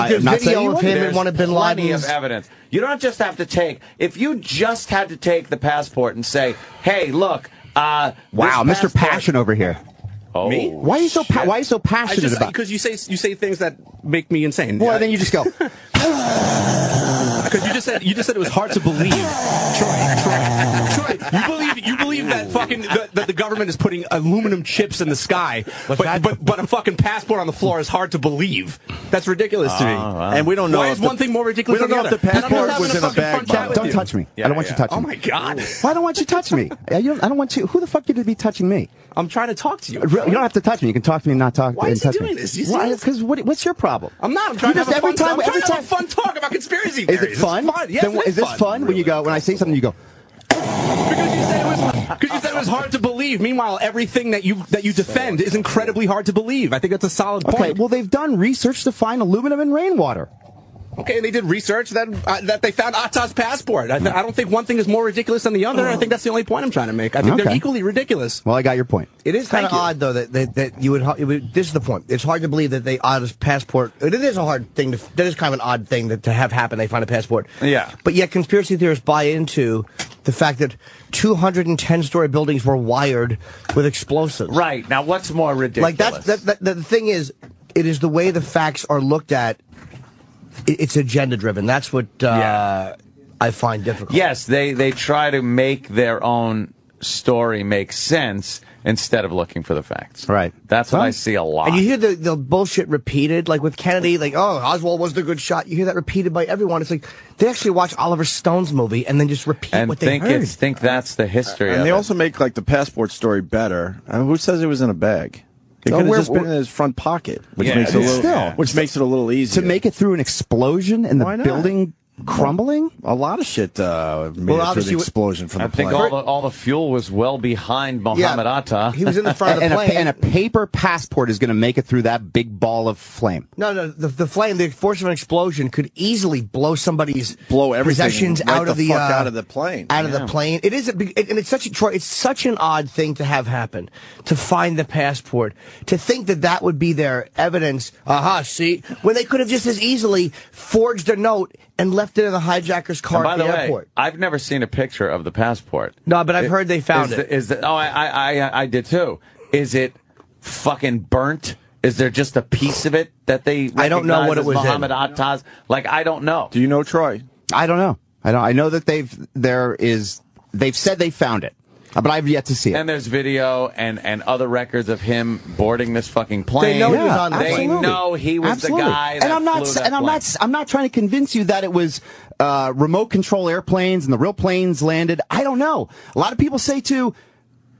Like there's video of him and one of Bin Laden's. Plenty of evidence. You don't just have to take. If you just had to take the passport and say, "Hey, look." Wow, Mr. Passion over here. Oh, me? Why are you so passionate about? Because you say things that make me insane. Well, then you just go. Because you just said it was hard to believe. Troy, you believe that fucking that the government is putting aluminum chips in the sky, but a fucking passport on the floor is hard to believe. That's ridiculous to me. And we don't know. Why is one thing more ridiculous than the other? We don't know if the passport was in a bag. Don't touch me. I don't want you to touch me. Oh my God! Why don't want you to touch me? I don't want you. Who the fuck you to be touching me? I'm trying to talk to you. You don't have to touch me. You can talk to me and not talk. Why is he touch doing me. this? Because what's your problem? I'm not. I'm trying to have a fun talk. Every time, fun talk about conspiracy is theories. it fun? Yes, is this fun? When you go, when I say something, you go. Because you said it was hard to believe. Meanwhile, everything that you defend is incredibly hard to believe. I think that's a solid point. Okay, well, they've done research to find aluminum in rainwater. Okay, and they did research that they found Atta's passport. I don't think one thing is more ridiculous than the other. I think that's the only point I'm trying to make. I think they're equally ridiculous. Well, I got your point. It is kind of odd, though, that you would. This is the point. It's hard to believe that they Atta's passport. It is a hard thing. That is kind of an odd thing to have happen. They find a passport. Yeah. But yet, conspiracy theorists buy into the fact that 210-story buildings were wired with explosives. Right. Now, what's more ridiculous? Like the thing is, it is the way the facts are looked at. It's agenda-driven. That's what I find difficult. Yes, they try to make their own story make sense instead of looking for the facts. Right. That's what I see a lot. And you hear the bullshit repeated, like with Kennedy, like, oh, Oswald was the good shot. You hear that repeated by everyone. It's like they actually watch Oliver Stone's movie and then just repeat what they heard. Think that's the history of it. And they also make, like, the passport story better. Who says it was in a bag? It could have just been in his front pocket, which makes it a little easier. To make it through an explosion and the building crumbling? A lot of shit made it through the explosion from the plane. I think all the fuel was well behind Mohammed Atta. He was in the front of the plane. And a paper passport is going to make it through that big ball of flame. No, the flame, the force of an explosion could easily blow somebody's everything possessions out of the plane. Out of the plane. It is, and it's such an odd thing to have happen, to find the passport, to think that would be their evidence. See, when they could have just as easily forged a note and left it in the hijacker's car at the airport. I've never seen a picture of the passport. No, but I've heard they found it. I did too. Is it fucking burnt? Is there just a piece of it that they I don't know what it was Mohammed Atta's? Like, I don't know. Do you know, Troy? I don't know. I know that they've said they found it. But I've yet to see it. And there's video and other records of him boarding this fucking plane. They know he was on the plane. They know he was the guy that I'm not trying to convince you that it was remote control airplanes and the real planes landed. I don't know. A lot of people say too,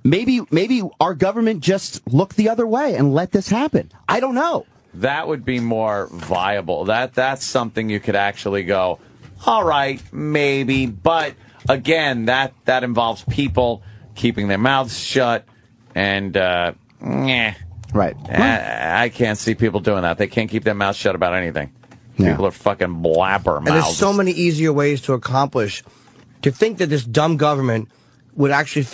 maybe our government just looked the other way and let this happen. I don't know. That would be more viable. That's something you could actually go, all right, maybe, but again, that involves people keeping their mouths shut, and right. I can't see people doing that. They can't keep their mouths shut about anything. Yeah. People are fucking blabbermouths. And there's so many easier ways to accomplish. To think that this dumb government would actually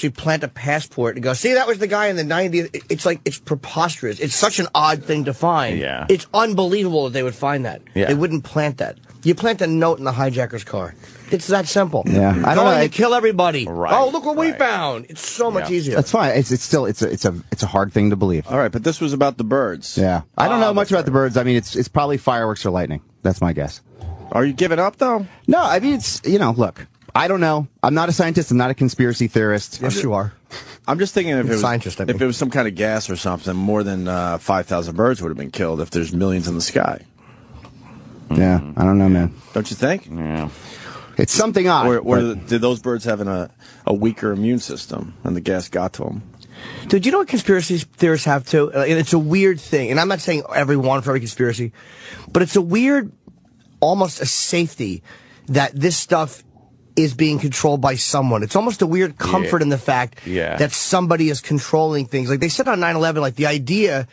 plant a passport and go, see, that was the guy in the 90s. It's preposterous. It's such an odd thing to find. Yeah. It's unbelievable that they would find that. Yeah. They wouldn't plant that. You plant a note in the hijacker's car. It's that simple. Yeah, I don't know. To kill everybody. Right, oh, look what we found. It's so much easier. That's fine. It's a hard thing to believe. All right, but this was about the birds. Yeah, I don't know much about the birds. I mean, it's probably fireworks or lightning. That's my guess. Are you giving up though? No, I mean look, I don't know. I'm not a scientist. I'm not a conspiracy theorist. Yes, you are. I'm just thinking if it was some kind of gas or something, more than 5,000 birds would have been killed if there's millions in the sky. Yeah, I don't know, man. Don't you think? Yeah. It's something odd. Or did those birds have a weaker immune system and the gas got to them? Dude, you know what conspiracy theorists have too? And it's a weird thing. And I'm not saying everyone for every conspiracy, but it's a weird, almost a safety that this stuff is being controlled by someone. It's almost a weird comfort in the fact that somebody is controlling things. Like they said on 9/11, like the idea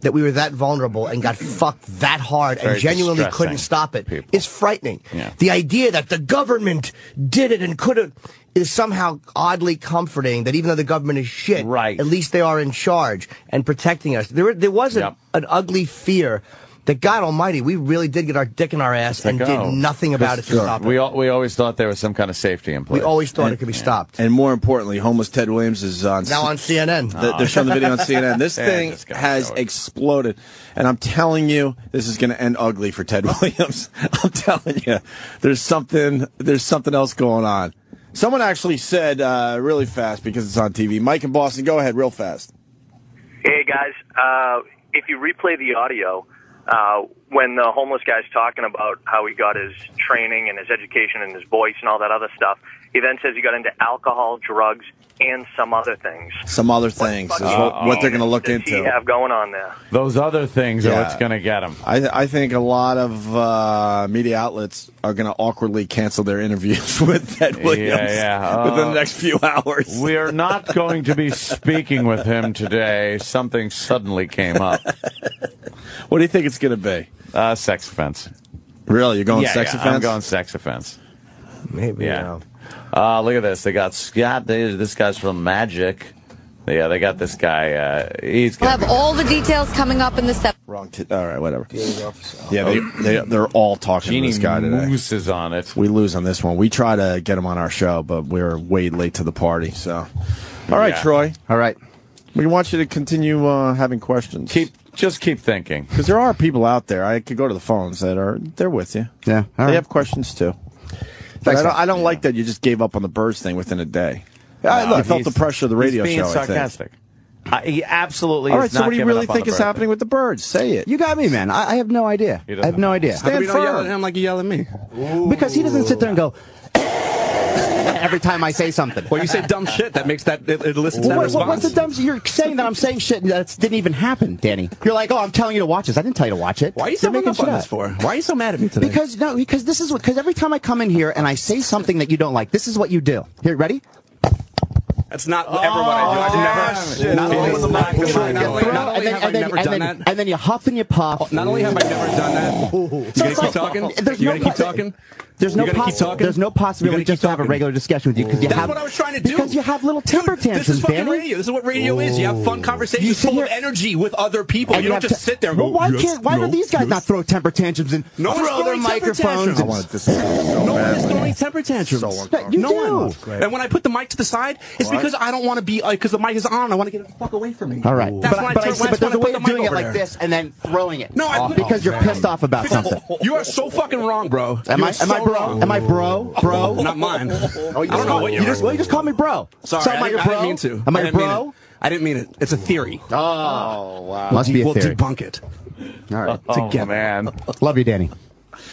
that we were that vulnerable and got fucked that hard and genuinely couldn't stop it is frightening. Yeah. The idea that the government did it and couldn't is somehow oddly comforting, that even though the government is shit, at least they are in charge and protecting us. There was an ugly fear that God Almighty, we really did get our dick in our ass and did nothing about it to stop it. We always thought there was some kind of safety in place. We always thought it could be stopped. And more importantly, homeless Ted Williams is on now on CNN. They're showing the video on CNN. This thing has exploded, and I'm telling you, this is going to end ugly for Ted Williams. I'm telling you, there's something else going on. Someone actually said really fast because it's on TV. Mike in Boston, go ahead, real fast. Hey guys, if you replay the audio, when the homeless guy's talking about how he got his training and his education and his voice and all that other stuff, he then says he got into alcohol, drugs, and some other things. Some other things is what they're going to look into. What does he have going on there? Those other things are what's going to get him. I think a lot of media outlets are going to awkwardly cancel their interviews with Ted Williams within the next few hours. We are not going to be speaking with him today. Something suddenly came up. What do you think it's going to be? Sex offense. Really? You're going sex offense? I'm going sex offense. Maybe, Look at this. They got Scott. This guy's from Magic. Yeah, they got this guy. We'll have all the details coming up in the Wrong. All right, whatever. Yeah, they're all talking to this guy today. Moose is on it. We lose on this one. We try to get him on our show, but we're way late to the party. So, all right, Troy. All right. We want you to continue having questions. Just keep thinking, because there are people out there. I could go to the phones they're with you. Yeah, they have questions too. But I don't like that you just gave up on the birds thing within a day. I felt the pressure of the radio he's being show. Sarcastic. He absolutely. All right. Is So not what do you really think is bird happening with the birds? Say it. You got me, man. I have no idea. I have no idea. How come you don't yell at him like you yell at me? Because he doesn't sit there and go every time I say something. Well, you say dumb shit. That makes that it elicits that response. What's the dumb? You're saying that I'm saying shit that didn't even happen, Danny. You're like, oh, I'm telling you to watch this. I didn't tell you to watch it. Why are you so making fun of this for? Why are you so mad at me today? Because this is because every time I come in here and I say something that you don't like, this is what you do. Here, ready? That's not ever what I do. I've never done that. And then you huff and you puff. Not only have I never done that. You gonna keep talking? You gonna keep talking? There's no possibility just to have a regular discussion with you because that's what I was trying to do. Because you have little temper tantrums, This is fucking Danny. radio. This is what radio is. You have fun conversations full of energy with other people. You don't just sit there and go. Why do these guys not throw temper tantrums and throw their microphones? I wanted this. No one is throwing temper tantrums. No one. And when I put the mic to the side, it's because I don't want to be because the mic is on. I want to get it the fuck away from me. All right, but there's a way of doing it like this and then throwing it. No, because you're pissed off about something. You are so fucking wrong, bro. Am I bro? Am I bro? Bro? Not mine. I don't know what you just call me bro. Sorry, I didn't mean to. Am I bro? I didn't mean it. It's a theory. Oh, wow. Must be a theory. We'll debunk it. All right. Together. Man. Love you, Danny.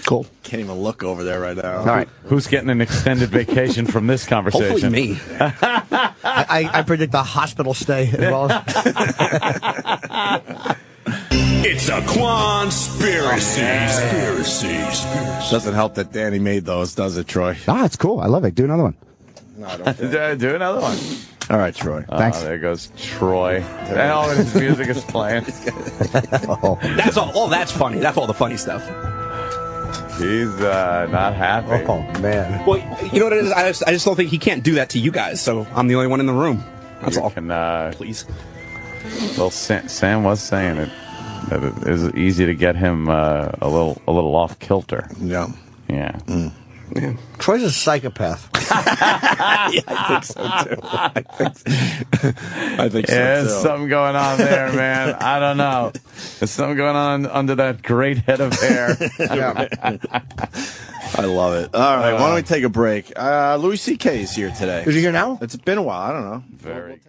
Cool. Can't even look over there right now. All right. Who's getting an extended vacation from this conversation? Hopefully me. I predict a hospital stay as well. It's a Quan-spiracy. Doesn't help that Danny made those, does it, Troy? It's cool. I love it. Do another one. No, I don't. Do another one. All right, Troy. Thanks. There goes Troy. And all his music is playing. That's all. Oh, that's funny. That's all the funny stuff. He's not happy. Oh, man. Well, you know what it is? I just don't think he can't do that to you guys, so I'm the only one in the room. That's all. Please. Well, Sam was saying it. That it is easy to get him a little off kilter. Yeah. Yeah. Yeah. Troy's a psychopath. Yeah, I think so too. I think so There's too. something going on there, man. I don't know. There's something going on under that great head of hair. I love it. All right, why don't we take a break? Louis C.K. is here today. Is he here now? It's been a while. I don't know. Very.